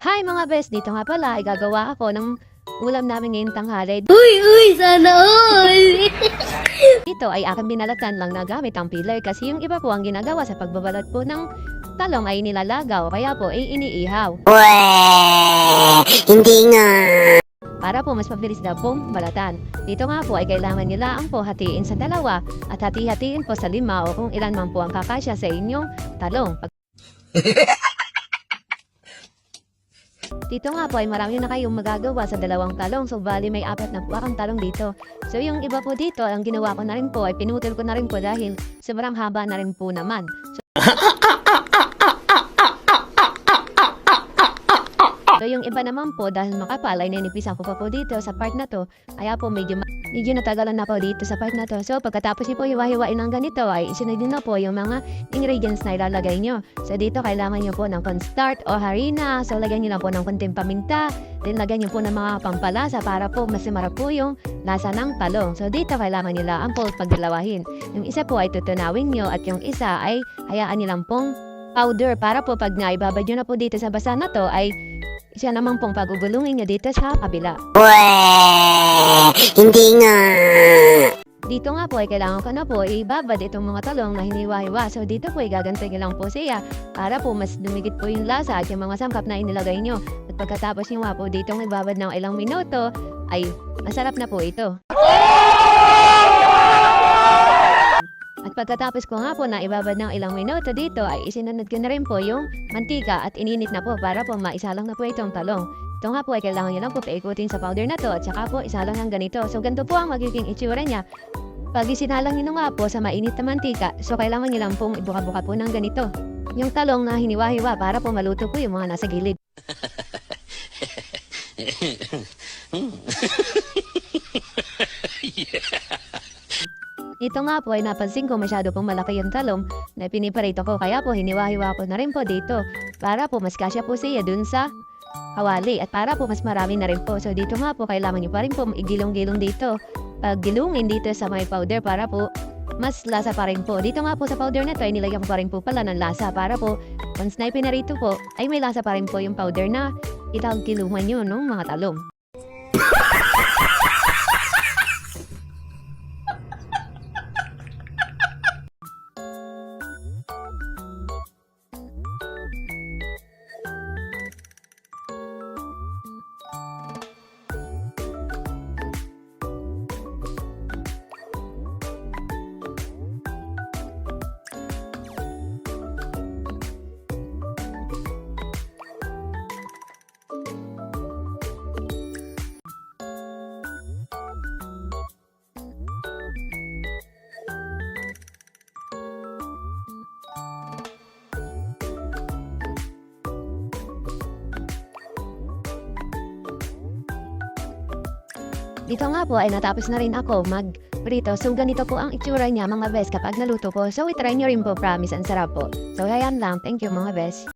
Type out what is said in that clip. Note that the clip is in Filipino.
Hi mga best, dito nga pala ay gagawa ako ng ulam namin ngayong tanghali. Uy, sana all! Dito ay aking binalatan lang na gamit ang peeler kasi yung iba po ang ginagawa sa pagbabalat po ng talong ay nilalagaw kaya po ay iniihaw. Hindi nga. Para po mas mabilis na pong balatan. Dito nga po ay kailangan nila ang po hatiin sa dalawa at hati-hatiin po sa 5 o kung ilan man po ang kakasya sa inyong talong. Dito nga po ay marami na kayong magagawa sa 2 talong. So bali may 4 na po akong talong dito. So yung iba po dito, ang ginawa ko na rin po ay pinutol ko na rin po dahil sobrang haba na rin po naman. So yung iba naman po dahil makapal ay ninipisan ko pa po dito sa part na to. Kaya po medyo natagalan na po dito sa part na to. So pagkatapos niyo po hiwa-hiwain ng ganito ay isunod niyo na po yung mga ingredients na ilalagay niyo. So dito kailangan niyo po ng cornstarch o harina. So lagyan niyo lang po ng konting paminta. Then lagyan niyo po ng mga pampalasa para po mas marap po yung lasa ng talong. So dito kailangan niyo lang po pagdalawahin. Yung isa po ay tutunawin niyo at yung isa ay hayaan niyo lang pong powder para po pag naibabad niyo na po dito sa basa na to ay siya naman pong pagugulungin nyo dito sa kabila. Hindi nga. Dito nga po ay kailangan ko na po ibabad itong mga talong na hiniwa-hiwa. So dito po ay gagantigin lang po siya para po mas dumikit po yung lasa at yung mga sangkap na inilagay nyo. At pagkatapos nyo nga po dito ibabad ng ilang minuto ay masarap na po ito. At pagkatapos ko nga po na ibabad ng ilang minuto dito ay isinunod ko na rin po yung mantika at ininit na po para po maisalang na po itong talong. Ito nga po ay kailangan nyo lang po paikutin sa powder na to at saka po isalang ng ganito. So ganito po ang magiging itsura niya. Pag isinalang nyo nga po sa mainit na mantika, so kailangan nyo lang pong ibuka-buka po ng ganito. Yung talong na hiniwa-hiwa para po maluto po yung mga nasa gilid. Ito nga po ay napansin ko masyado pong malaki yung talong na piniparito ko kaya po hiniwa-hiwa ko na rin po dito para po mas kasya po siya dun sa kawali at para po mas marami na rin po. So dito nga po kailangan nyo pa rin po igilong-gilong dito. Pag gilungin dito sa may powder para po mas lasa pa rin po. Dito nga po sa powder na to ay nilagyan ko pa rin po pala ng lasa para po once na ipinarito po ay may lasa pa rin po yung powder na itagilungan nyo ng mga talong. Dito nga po ay natapos na rin ako mag-prito. So ganito po ang itsura niya mga best kapag naluto po. So itry nyo rin po, promise, ang sarap po. So ayan lang, thank you mga best.